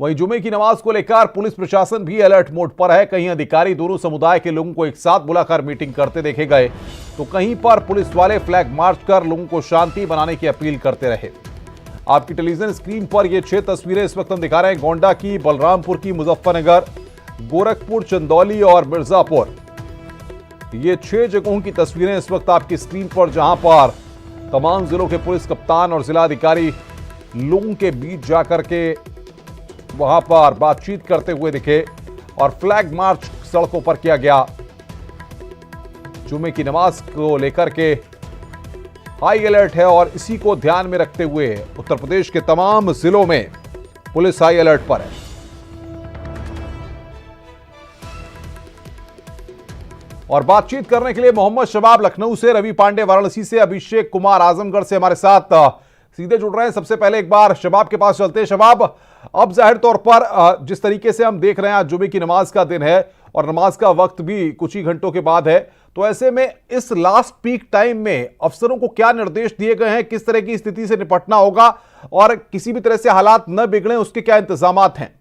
वहीं जुमे की नमाज को लेकर पुलिस प्रशासन भी अलर्ट मोड पर है। कहीं अधिकारी दोनों समुदाय के लोगों को एक साथ बुलाकर मीटिंग करते देखे गए, तो कहीं पर पुलिस वाले फ्लैग मार्च कर लोगों को शांति बनाने की अपील करते रहे। आपकी टेलीविजन स्क्रीन पर ये 6 तस्वीरें इस वक्त हम दिखा रहे हैं। गोंडा की, बलरामपुर की, मुजफ्फरनगर, गोरखपुर, चंदौली और मिर्जापुर, ये 6 जगहों की तस्वीरें इस वक्त आपकी स्क्रीन पर, जहां पर तमाम जिलों के पुलिस कप्तान और जिलाधिकारी लोगों के बीच जाकर के वहां पर बातचीत करते हुए दिखे और फ्लैग मार्च सड़कों पर किया गया। जुमे की नमाज को लेकर के हाई अलर्ट है और इसी को ध्यान में रखते हुए उत्तर प्रदेश के तमाम जिलों में पुलिस हाई अलर्ट पर है। और बातचीत करने के लिए मोहम्मद शबाब लखनऊ से, रवि पांडे वाराणसी से, अभिषेक कुमार आजमगढ़ से हमारे साथ सीधे जुड़ रहे हैं। सबसे पहले एक बार शबाब के पास चलते हैं। शबाब, अब जाहिर तौर पर जिस तरीके से हम देख रहे हैं, आज जुमे की नमाज का दिन है और नमाज का वक्त भी कुछ ही घंटों के बाद है, तो ऐसे में इस लास्ट पीक टाइम में अफसरों को क्या निर्देश दिए गए हैं, किस तरह की स्थिति से निपटना होगा और किसी भी तरह से हालात न बिगड़े उसके क्या इंतजामात हैं?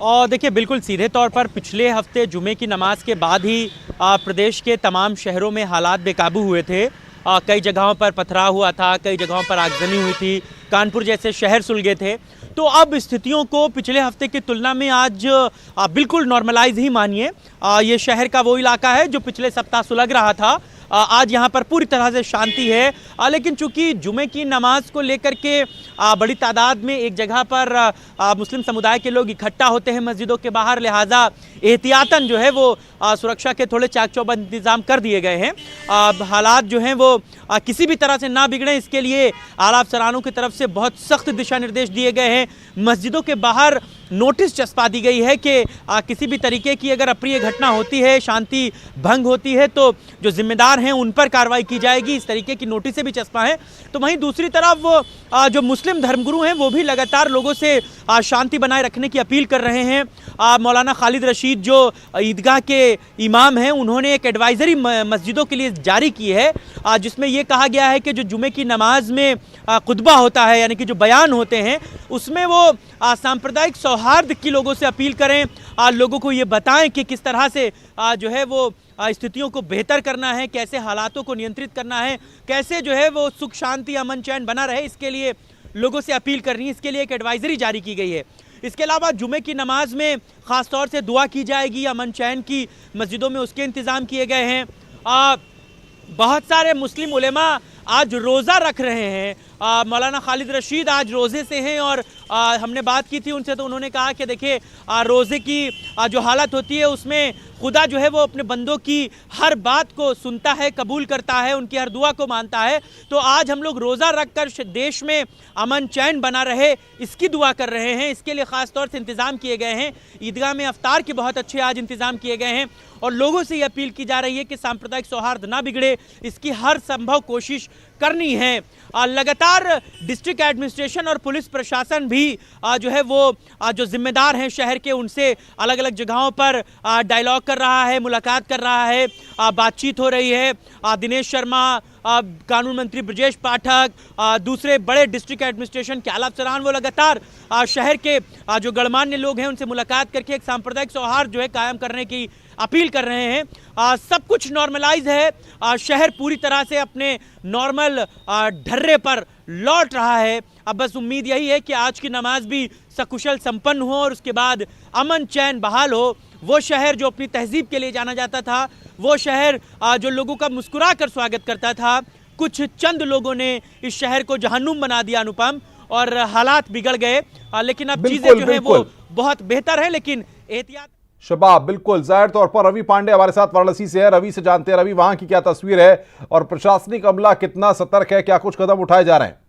और देखिए, बिल्कुल सीधे तौर पर पिछले हफ्ते जुमे की नमाज के बाद ही प्रदेश के तमाम शहरों में हालात बेकाबू हुए थे। कई जगहों पर पथराव हुआ था, कई जगहों पर आगजनी हुई थी, कानपुर जैसे शहर सुलगे थे। तो अब स्थितियों को पिछले हफ्ते की तुलना में आज बिल्कुल नॉर्मलाइज ही मानिए। ये शहर का वो इलाका है जो पिछले सप्ताह सुलग रहा था। आज यहाँ पर पूरी तरह से शांति है, लेकिन चूंकि जुमे की नमाज को लेकर के बड़ी तादाद में एक जगह पर मुस्लिम समुदाय के लोग इकट्ठा होते हैं मस्जिदों के बाहर, लिहाजा एहतियातन जो है वो सुरक्षा के थोड़े चाक चौबंद इंतजाम कर दिए गए हैं। हालात जो हैं वो किसी भी तरह से ना बिगड़े, इसके लिए आला अफसरानों की तरफ से बहुत सख्त दिशा निर्देश दिए गए हैं। मस्जिदों के बाहर नोटिस चस्पा दी गई है कि किसी भी तरीके की अगर अप्रिय घटना होती है, शांति भंग होती है, तो जो जिम्मेदार हैं उन पर कार्रवाई की जाएगी। इस तरीके की नोटिसें भी चस्पा हैं। तो वहीं दूसरी तरफ जो मुस्लिम धर्मगुरु हैं वो भी लगातार लोगों से शांति बनाए रखने की अपील कर रहे हैं। मौलाना खालिद रशीद जो ईदगाह के इमाम हैं, उन्होंने एक एडवाइजरी मस्जिदों के लिए जारी की है, जिसमें यह कहा गया है कि जो जुमे की नमाज में खुतबा होता है, यानी कि जो बयान होते हैं, उसमें वो सांप्रदायिक सौहार्द की लोगों से अपील करें, लोगों को ये बताएं कि किस तरह से जो है वो स्थितियों को बेहतर करना है, कैसे हालातों को नियंत्रित करना है, कैसे जो है वो सुख शांति अमन चैन बना रहे, इसके लिए लोगों से अपील करनी है। इसके लिए एक एडवाइजरी जारी की गई है। इसके अलावा जुमे की नमाज में ख़ास तौर से दुआ की जाएगी, अमन चैन की मस्जिदों में उसके इंतज़ाम किए गए हैं। बहुत सारे मुस्लिम उलेमा आज रोज़ा रख रहे हैं। मौलाना खालिद रशीद आज रोज़े से हैं और हमने बात की थी उनसे, तो उन्होंने कहा कि देखिए, रोज़े की जो हालत होती है उसमें खुदा जो है वो अपने बंदों की हर बात को सुनता है, कबूल करता है, उनकी हर दुआ को मानता है। तो आज हम लोग रोज़ा रखकर देश में अमन चैन बना रहे, इसकी दुआ कर रहे हैं। इसके लिए ख़ास तौर से इंतज़ाम किए गए हैं। ईदगाह में अफ्तार के बहुत अच्छे आज इंतज़ाम किए गए हैं और लोगों से ये अपील की जा रही है कि सांप्रदायिक सौहार्द ना बिगड़े, इसकी हर संभव कोशिश करनी है। लगातार डिस्ट्रिक्ट एडमिनिस्ट्रेशन और पुलिस प्रशासन भी जो है वो जो जिम्मेदार हैं शहर के, उनसे अलग अलग जगहों पर डायलॉग कर रहा है, मुलाकात कर रहा है, बातचीत हो रही है। दिनेश शर्मा, कानून मंत्री ब्रजेश पाठक, दूसरे बड़े डिस्ट्रिक्ट एडमिनिस्ट्रेशन के आला अफसरान, वो लगातार शहर के जो गणमान्य लोग हैं उनसे मुलाकात करके एक सांप्रदायिक सौहार्द जो है कायम करने की अपील कर रहे हैं। सब कुछ नॉर्मलाइज है, शहर पूरी तरह से अपने नॉर्मल ढर्रे पर लौट रहा है। अब बस उम्मीद यही है कि आज की नमाज भी सकुशल संपन्न हो और उसके बाद अमन चैन बहाल हो। वो शहर जो अपनी तहजीब के लिए जाना जाता था, वो शहर जो लोगों का मुस्कुरा कर स्वागत करता था, कुछ चंद लोगों ने इस शहर को जहन्नुम बना दिया अनुपम, और हालात बिगड़ गए। लेकिन अब चीजें जो है वो बहुत बेहतर है, लेकिन एहतियात। शबाब, बिल्कुल जाहिर तौर पर रवि पांडे हमारे साथ वाराणसी से है। रवि से जानते हैं, रवि वहां की क्या तस्वीर है और प्रशासनिक अमला कितना सतर्क है, क्या कुछ कदम उठाए जा रहे हैं?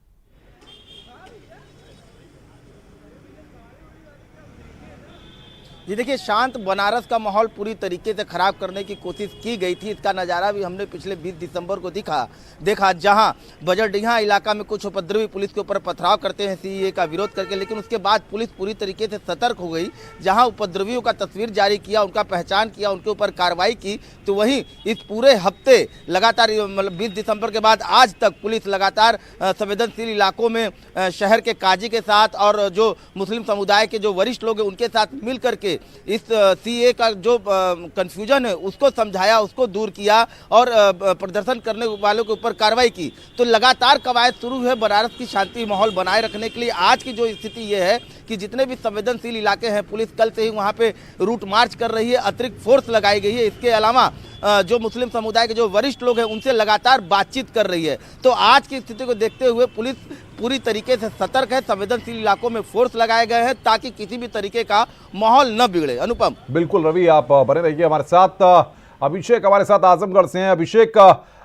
जी देखिए, शांत बनारस का माहौल पूरी तरीके से खराब करने की कोशिश की गई थी। इसका नज़ारा भी हमने पिछले 20 दिसंबर को देखा, जहां बजरडीहा इलाका में कुछ उपद्रवी पुलिस के ऊपर पथराव करते हैं सीएए का विरोध करके, लेकिन उसके बाद पुलिस पूरी तरीके से सतर्क हो गई। जहां उपद्रवियों का तस्वीर जारी किया, उनका पहचान किया, उनके ऊपर कार्रवाई की। तो वहीं इस पूरे हफ्ते लगातार, मतलब 20 दिसंबर के बाद आज तक पुलिस लगातार संवेदनशील इलाकों में शहर के काजी के साथ और जो मुस्लिम समुदाय के जो वरिष्ठ लोग हैं उनके साथ मिल करके इस सीए का जो कंफ्यूजन है उसको समझाया, उसको दूर किया और प्रदर्शन करने वालों के ऊपर कार्रवाई की। तो लगातार कवायद शुरू है बनारस की शांति माहौल बनाए रखने के लिए। आज की जो स्थिति ये है कि जितने भी संवेदनशील इलाके हैं, पुलिस कल से ही वहाँ पे रूट मार्च कर रही है, अतिरिक्त फोर्स लगाई गई है। इसके अलावा जो मुस्लिम समुदाय के जो वरिष्ठ लोग हैं उनसे लगातार बातचीत कर रही है। तो आज की स्थिति को देखते हुए पुलिस पूरी तरीके से सतर्क है। संवेदनशील इलाकों में फोर्स लगाए गए हैं ताकि किसी भी तरीके का माहौल न बिगड़े। अनुपम। बिल्कुल रवि, आप बने रहिए हमारे साथ। अभिषेक हमारे साथ आजमगढ़ से हैं। अभिषेक,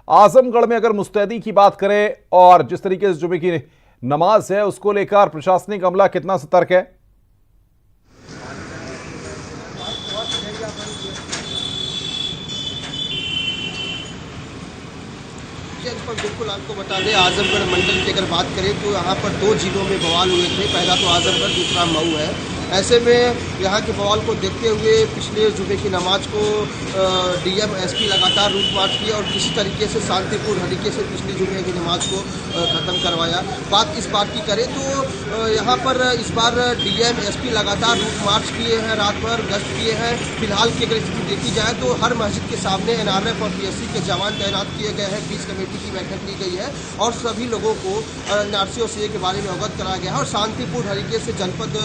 आजमगढ़ में अगर मुस्तैदी की बात करें और जिस तरीके से जुमे की नमाज है उसको लेकर प्रशासनिक अमला कितना सतर्क है? पर बिल्कुल आपको बता दें, आजमगढ़ मंडल की अगर बात करें तो यहाँ पर 2 जिलों में बवाल हुए थे। पहला तो आजमगढ़, दूसरा मऊ है। ऐसे में यहाँ के बवाल को देखते हुए पिछले जुमे की नमाज को डीएम एसपी लगातार रूट मार्च किया और किसी तरीके से शांतिपूर्ण तरीके से पिछले जुमे की नमाज को ख़त्म करवाया। बात इस बात की करें तो यहाँ पर इस बार डीएम एसपी लगातार रूट मार्च किए हैं, रात भर गश्त किए हैं। फिलहाल की अगर स्थिति देखी जाए तो हर मस्जिद के सामने एनआरएफ और पीएससी के जवान तैनात किए गए हैं। पीस कमेटी की बैठक की गई है और सभी लोगों को एनआरसी और सीए के बारे में अवगत कराया गया है और शांतिपूर्ण तरीके से जनपद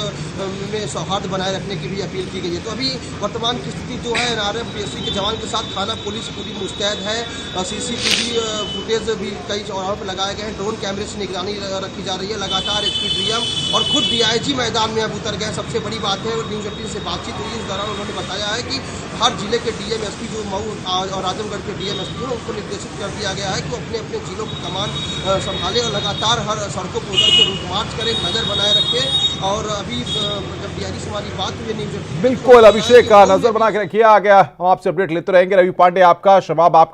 में सौहार्द बनाए रखने की भी अपील की गई है। तो अभी वर्तमान की स्थिति जो है, एनआरएफ पीएससी के जवान के साथ थाना पुलिस पूरी मुस्तैद है। सीसीटीवी फुटेज भी कई चौराहों पर लगाए गए हैं। ड्रोन कैमरे से निगरानी रखी जा रही है। लगातार एसपी डीएम और खुद डीआईजी मैदान में अब उतर गए। सबसे बड़ी बात है, न्यूज़ 18 से बातचीत हुई, इस दौरान उन्होंने बताया है कि हर जिले के डीएम एसपी जो मऊ और आजमगढ़ के डीएम एसपी हैं उनको निर्देशित कर दिया गया है कि अपने अपने जिलों की कमान संभालें और लगातार हर सड़कों पर उतर के रूट मार्च करें, नज़र बनाए रखें। और अभी जब डीआईजी से हमारी बात हुई न्यूज़ 18 बिल्कुल अभिषेक का नजर बना के रखिए। आ गया, हम आपसे अपडेट लेते रहेंगे। रवि पांडे आपका, शबाब आपका।